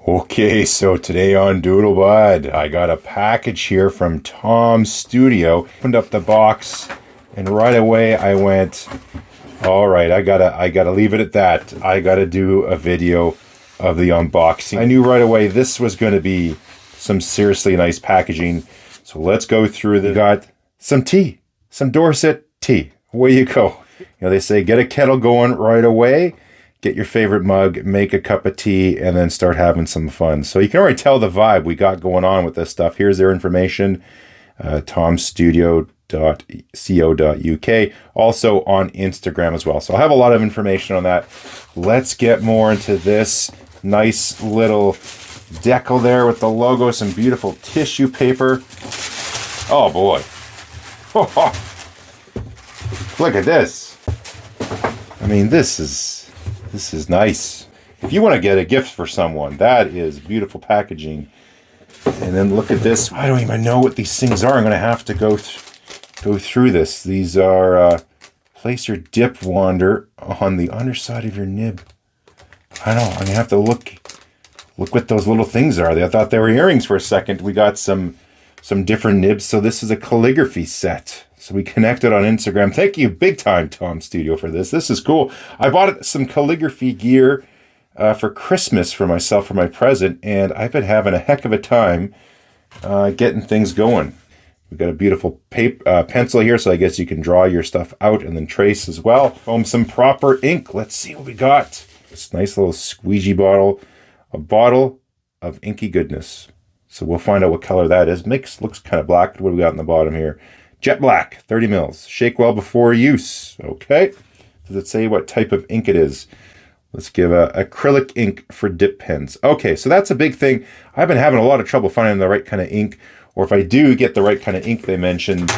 Okay, so today on Doodlebud, I got a package here from Tom's studio. Opened up the box, and right away I went, all right, I gotta leave it at that. I gotta do a video of the unboxing. I knew right away this was gonna be some seriously nice packaging. So let's go through the, got some tea, some Dorset tea. Away you go. You know, they say get a kettle going right away. Get your favorite mug, make a cup of tea, and then start having some fun. So you can already tell the vibe we got going on with this stuff. Here's their information, tomstudio.co.uk. Also on Instagram as well. So I'll have a lot of information on that. Let's get more into this nice little decal there with the logo, some beautiful tissue paper. Oh boy. Look at this. I mean, this is nice. If you want to get a gift for someone, that is beautiful packaging. And then look at this. I don't even know what these things are. I'm going to have to go through this. These are place your dip wander on the underside of your nib. I don't know. I'm going to have to look what those little things are. I thought they were earrings for a second. We got some different nibs. So this is a calligraphy set. So we connected on Instagram. Thank you big time, Tom Studio, for this. This is cool. I bought some calligraphy gear for Christmas for myself, for my present, and I've been having a heck of a time getting things going. We've got a beautiful pencil here, so I guess you can draw your stuff out and then trace as well. Some proper ink. Let's see what we got. This nice little squeegee bottle. A bottle of inky goodness. So we'll find out what color that is. Looks kind of black. What do we got in the bottom here? Jet black, 30 mils. Shake well before use. Okay. Does it say what type of ink it is? Let's give acrylic ink for dip pens. Okay, so that's a big thing. I've been having a lot of trouble finding the right kind of ink, or if I do get the right kind of ink they mentioned,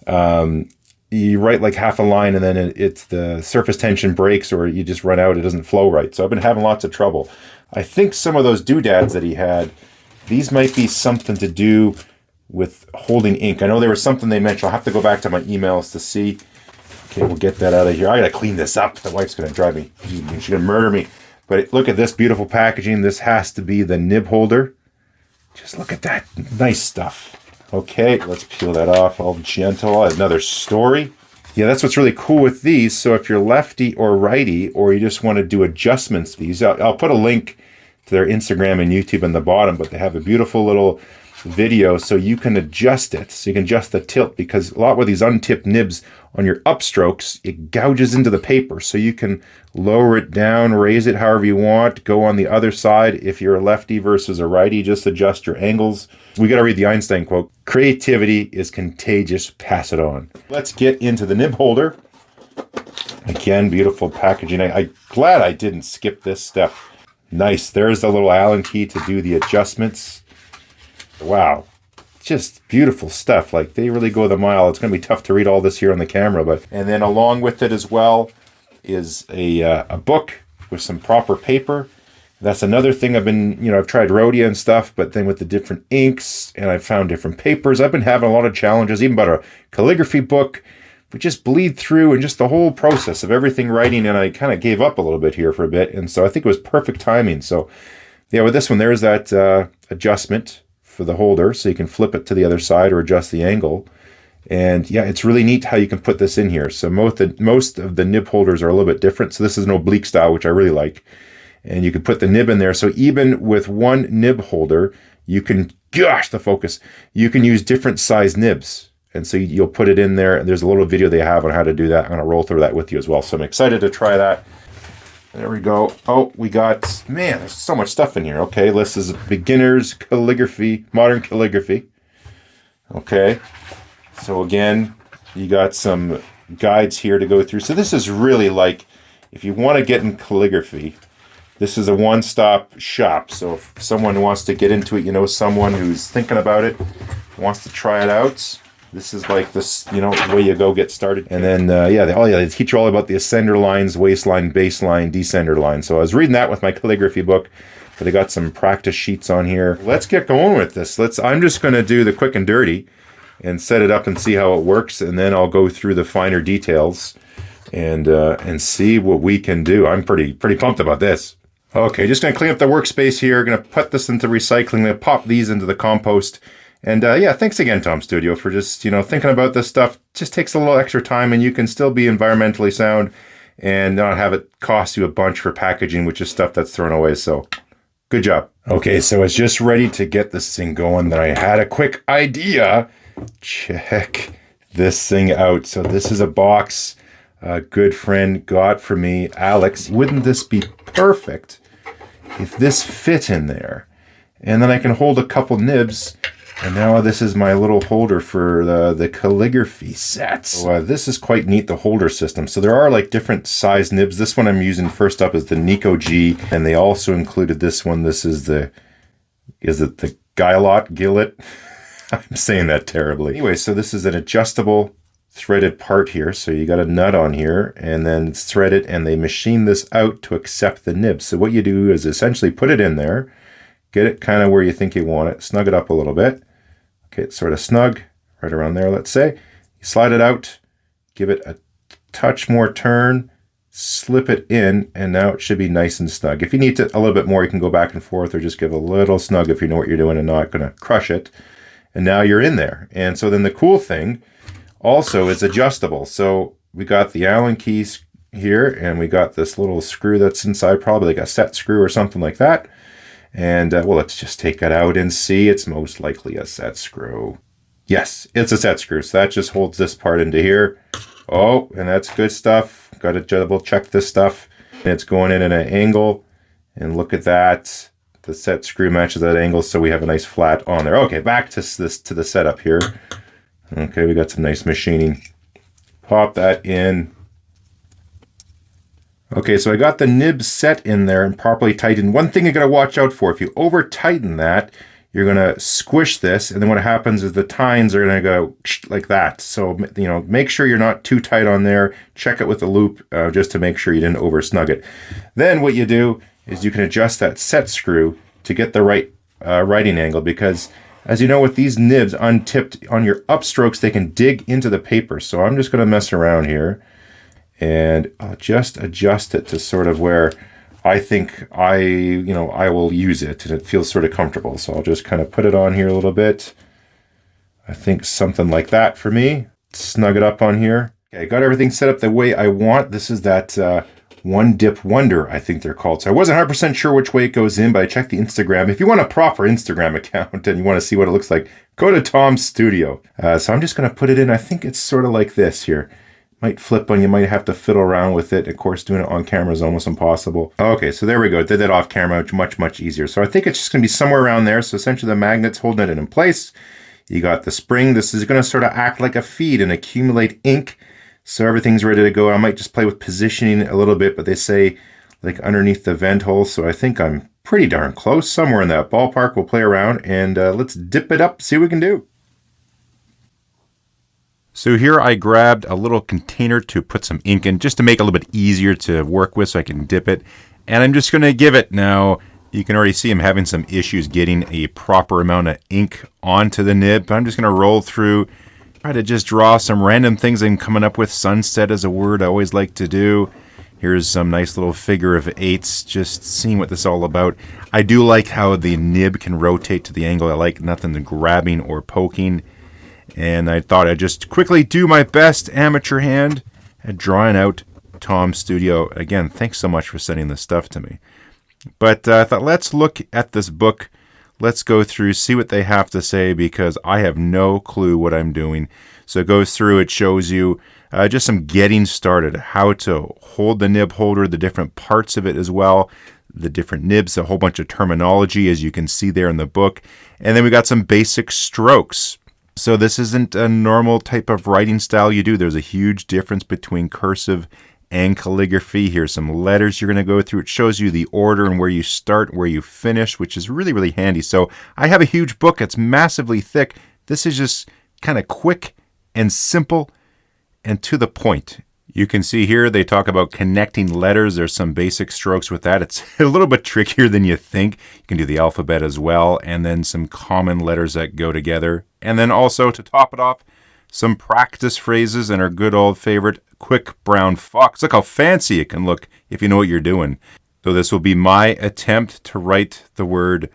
you write like half a line and then it's the surface tension breaks, or you just run out, it doesn't flow right. So I've been having lots of trouble. I think some of those doodads that he had, these might be something to do with holding ink. I know there was something they mentioned. I'll have to go back to my emails to see. Okay, we'll get that out of here. I gotta clean this up. The wife's gonna drive me. She's gonna murder me. But look at this beautiful packaging. This has to be the nib holder. Just look at that nice stuff. Okay, let's peel that off all gentle. Another story. Yeah, that's what's really cool with these. So if you're lefty or righty, or you just want to do adjustments to these, I'll put a link to their Instagram and YouTube in the bottom, but they have a beautiful little video so you can adjust it. So you can adjust the tilt, because a lot with these untipped nibs on your upstrokes, it gouges into the paper. So you can lower it down, raise it however you want, go on the other side. If you're a lefty versus a righty, just adjust your angles. We got to read the Einstein quote. Creativity is contagious. Pass it on. Let's get into the nib holder. Again, beautiful packaging. I'm glad I didn't skip this step. Nice. There's the little Allen key to do the adjustments. Wow, just beautiful stuff. Like, they really go the mile. It's going to be tough to read all this here on the camera, but and then along with it as well is a book with some proper paper. That's another thing I've been, I've tried Rhodia and stuff, but then with the different inks, and I've found different papers. I've been having a lot of challenges, even about a calligraphy book. We just bleed through and just the whole process of everything writing, and I kind of gave up a little bit here for a bit, and so I think it was perfect timing. So yeah, with this one, there's that adjustment for the holder, so you can flip it to the other side or adjust the angle. And yeah, it's really neat how you can put this in here. So most of the nib holders are a little bit different. So this is an oblique style, which I really like. And you can put the nib in there. So even with one nib holder, you can, gosh, the focus, you can use different size nibs. And so you'll put it in there. There's a little video they have on how to do that. I'm going to roll through that with you as well. So I'm excited to try that. There we go. Oh, we got, man, there's so much stuff in here. Okay, this is beginner's calligraphy, modern calligraphy. Okay, so again, you got some guides here to go through. So this is really like, if you want to get in calligraphy, this is a one-stop shop. So if someone wants to get into it, someone who's thinking about it, wants to try it out, this is like this, way you go get started. And then, they teach you all about the ascender lines, waistline, baseline, descender line. So I was reading that with my calligraphy book, but I got some practice sheets on here. Let's get going with this. I'm just going to do the quick and dirty and set it up and see how it works. And then I'll go through the finer details and see what we can do. I'm pretty pumped about this. Okay, just gonna clean up the workspace here. Gonna put this into recycling. Gonna pop these into the compost. And yeah, thanks again, Tom Studio, for just, thinking about this stuff. Just takes a little extra time and you can still be environmentally sound and not have it cost you a bunch for packaging, which is stuff that's thrown away. So good job. Okay, so it's just ready to get this thing going. Then I had a quick idea. Check this thing out. So this is a box a good friend got for me, Alex. Wouldn't this be perfect if this fit in there? And then I can hold a couple nibs. And now this is my little holder for the calligraphy sets. So this is quite neat, the holder system. So there are like different size nibs. This one I'm using first up is the Nico G. And they also included this one. This is the Gillet? I'm saying that terribly. Anyway, so this is an adjustable threaded part here. So you got a nut on here and then it's threaded and they machine this out to accept the nib. So what you do is essentially put it in there, get it kind of where you think you want it, snug it up a little bit. Okay, it's sort of snug, right around there, let's say. You slide it out, give it a touch more turn, slip it in, and now it should be nice and snug. If you need a little bit more, you can go back and forth or just give a little snug if you know what you're doing and not going to crush it. And now you're in there. And so then the cool thing also is adjustable. So we got the Allen keys here, and we got this little screw that's inside, probably like a set screw or something like that. And well, let's just take it out and see. It's most likely a set screw. Yes, it's a set screw. So that just holds this part into here. Oh, and that's good stuff. Got to double check this stuff. And it's going in at an angle. And look at that. The set screw matches that angle, so we have a nice flat on there. Okay, back to the setup here. Okay, we got some nice machining. Pop that in. Okay, so I got the nib set in there and properly tightened. One thing you gotta watch out for, if you over tighten that, you're gonna squish this, and then what happens is the tines are gonna go like that. So, make sure you're not too tight on there. Check it with a loop just to make sure you didn't over snug it. Then what you do is you can adjust that set screw to get the right writing angle, because as you know, with these nibs untipped on your upstrokes, they can dig into the paper. So I'm just gonna mess around here. And I'll just adjust it to sort of where I think I will use it and it feels sort of comfortable. So I'll just kind of put it on here a little bit. I think something like that for me. Snug it up on here. Okay, got everything set up the way I want. This is that One Dip Wonder, I think they're called. So I wasn't 100% sure which way it goes in, but I checked the Instagram. If you want a proper Instagram account and you want to see what it looks like, go to Tom's Studio. So I'm just going to put it in. I think it's sort of like this here. Might flip on, you might have to fiddle around with it. Of course, doing it on camera is almost impossible. Okay, so there we go. Did that off camera, much easier. So I think it's just gonna be somewhere around there. So essentially the magnet's holding it in place. You got the spring. This is gonna sort of act like a feed and accumulate ink. So everything's ready to go. I might just play with positioning a little bit, but they say like underneath the vent hole. So I think I'm pretty darn close, somewhere in that ballpark. We'll play around and let's dip it up, see what we can do. So here I grabbed a little container to put some ink in, just to make it a little bit easier to work with so I can dip it. And I'm just going to give it now. You can already see I'm having some issues getting a proper amount of ink onto the nib. But I'm just going to roll through, try to just draw some random things I'm coming up with. Sunset is a word I always like to do. Here's some nice little figure of eights, just seeing what this is all about. I do like how the nib can rotate to the angle. I like nothing grabbing or poking. And I thought I'd just quickly do my best amateur hand at drawing out Tom's Studio. Again, thanks so much for sending this stuff to me. But I thought, let's look at this book. Let's go through, see what they have to say, because I have no clue what I'm doing. So it goes through, it shows you just some getting started, how to hold the nib holder, the different parts of it as well, the different nibs, a whole bunch of terminology, as you can see there in the book. And then we got some basic strokes. So this isn't a normal type of writing style you do. There's a huge difference between cursive and calligraphy. Here's some letters you're going to go through. It shows you the order and where you start, where you finish, which is really, really handy. So I have a huge book. It's massively thick. This is just kind of quick and simple and to the point. You can see here they talk about connecting letters. There's some basic strokes with that. It's a little bit trickier than you think. You can do the alphabet as well, and then some common letters that go together. And then also, to top it off, some practice phrases and our good old favorite, quick brown fox. Look how fancy it can look if you know what you're doing. So this will be my attempt to write the word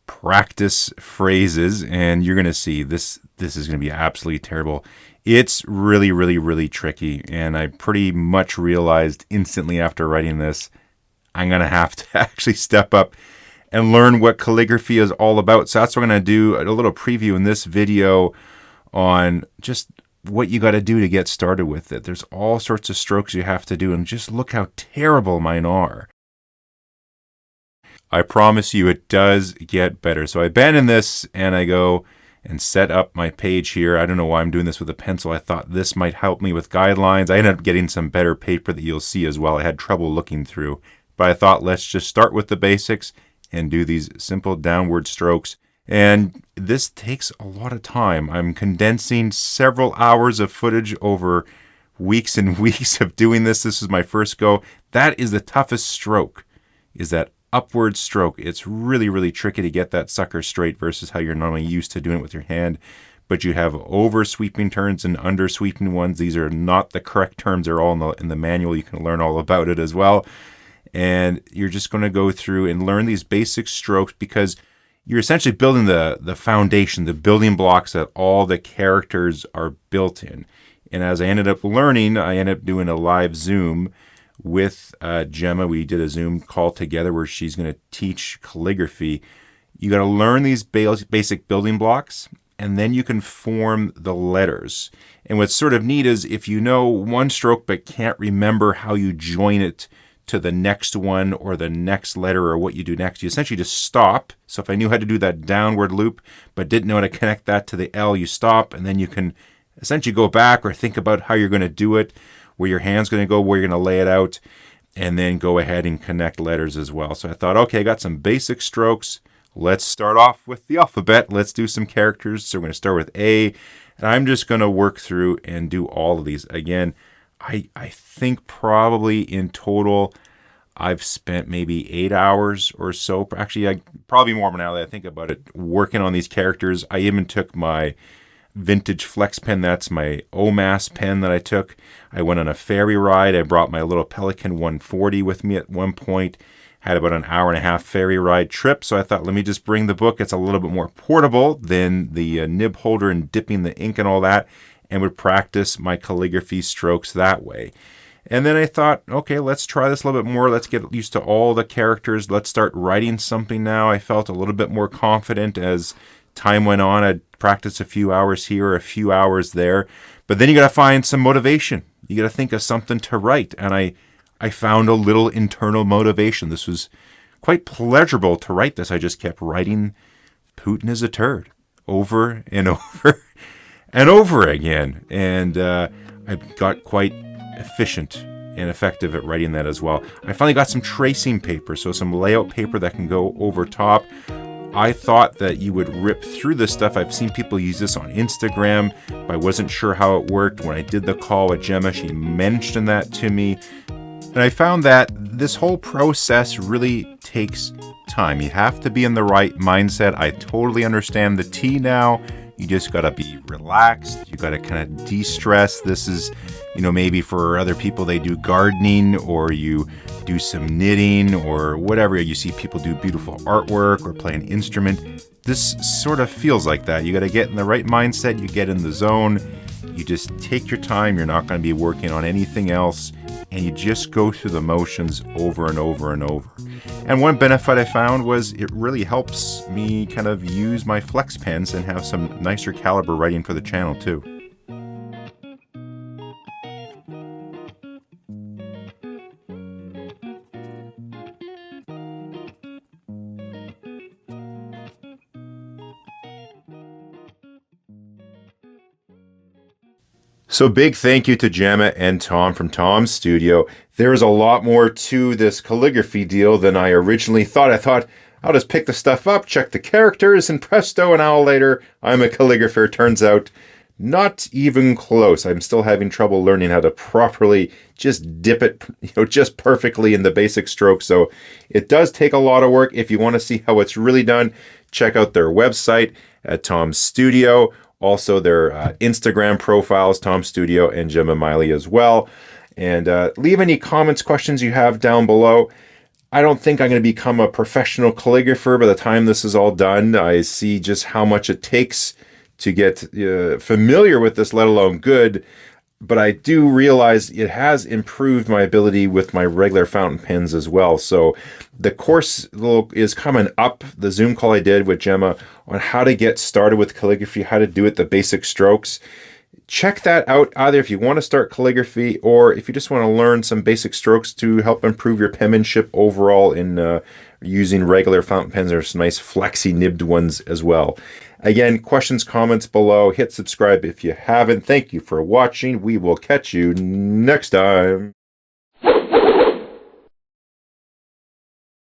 practice phrases, and you're going to see this is going to be absolutely terrible. It's really, really, really tricky, and I pretty much realized instantly after writing this, I'm going to have to actually step up and learn what calligraphy is all about. So that's what I'm going to do, a little preview in this video on just what you got to do to get started with it. There's all sorts of strokes you have to do, and just look how terrible mine are. I promise you it does get better. So I abandon this and I go and set up my page here. I don't know why I'm doing this with a pencil. I thought this might help me with guidelines. I ended up getting some better paper that you'll see as well. I had trouble looking through, but I thought let's just start with the basics and do these simple downward strokes. And this takes a lot of time. I'm condensing several hours of footage over weeks and weeks of doing this. This is my first go. That is the toughest stroke, is that upward stroke. It's really, really tricky to get that sucker straight versus how you're normally used to doing it with your hand. But you have over sweeping turns and under sweeping ones. These are not the correct terms. They're all in the manual. You can learn all about it as well. And you're just going to go through and learn these basic strokes, because you're essentially building the foundation, the building blocks that all the characters are built in. And as I ended up learning, I ended up doing a live Zoom with Gemma. We did a Zoom call together where she's going to teach calligraphy. You got to learn these basic building blocks, and then you can form the letters. And what's sort of neat is if you know one stroke but can't remember how you join it to the next one or the next letter or what you do next, you essentially just stop. So if I knew how to do that downward loop but didn't know how to connect that to the L, you stop, and then you can essentially go back or think about how you're going to do it, where your hand's going to go, where you're going to lay it out, and then go ahead and connect letters as well. So I thought, okay, I got some basic strokes. Let's start off with the alphabet. Let's do some characters. So we're going to start with A, and I'm just going to work through and do all of these. Again, I think probably in total, I've spent maybe 8 hours or so. Actually, probably more now that I think about it, working on these characters. I even took my vintage flex pen. That's my OMAS pen that I took. I went on a ferry ride. I brought my little Pelican 140 with me at one point. Had about an hour and a half ferry ride trip. So I thought, let me just bring the book. It's a little bit more portable than the nib holder and dipping the ink and all that, and would practice my calligraphy strokes that way. And then I thought, okay, let's try this a little bit more. Let's get used to all the characters. Let's start writing something now. I felt a little bit more confident as time went on. I'd practice a few hours here, a few hours there. But then you got to find some motivation. You got to think of something to write. And I found a little internal motivation. This was quite pleasurable to write this. I just kept writing Putin is a turd over and over and over again. And I got quite efficient and effective at writing that as well. I finally got some tracing paper, so some layout paper that can go over top. I thought that you would rip through this stuff. I've seen people use this on Instagram, but I wasn't sure how it worked. When I did the call with Gemma, she mentioned that to me. And I found that this whole process really takes time. You have to be in the right mindset. I totally understand the T now. You just got to be relaxed. You got to kind of de-stress. This is, maybe for other people, they do gardening or you do some knitting or whatever. You see people do beautiful artwork or play an instrument. This sort of feels like that. You got to get in the right mindset. You get in the zone. You just take your time. You're not going to be working on anything else. And you just go through the motions over and over and over. And one benefit I found was it really helps me kind of use my flex pens and have some nicer caliber writing for the channel too. So big thank you to Gemma and Tom from Tom's Studio. There's a lot more to this calligraphy deal than I originally thought. I thought I'll just pick the stuff up, check the characters, and presto, an hour later, I'm a calligrapher. Turns out, not even close. I'm still having trouble learning how to properly just dip it, just perfectly in the basic strokes. So it does take a lot of work. If you want to see how it's really done, check out their website at Tom's Studio. Also, their Instagram profiles, Tom Studio and Gemma Miley as well. And leave any comments, questions you have down below. I don't think I'm going to become a professional calligrapher by the time this is all done. I see just how much it takes to get familiar with this, let alone good. But I do realize it has improved my ability with my regular fountain pens as well. So the course is coming up, the Zoom call I did with Gemma on how to get started with calligraphy, how to do it, the basic strokes. Check that out either if you want to start calligraphy or if you just want to learn some basic strokes to help improve your penmanship overall in using regular fountain pens. There's some nice flexy nibbed ones as well. Again, questions, comments below. Hit subscribe if you haven't. Thank you for watching. We will catch you next time.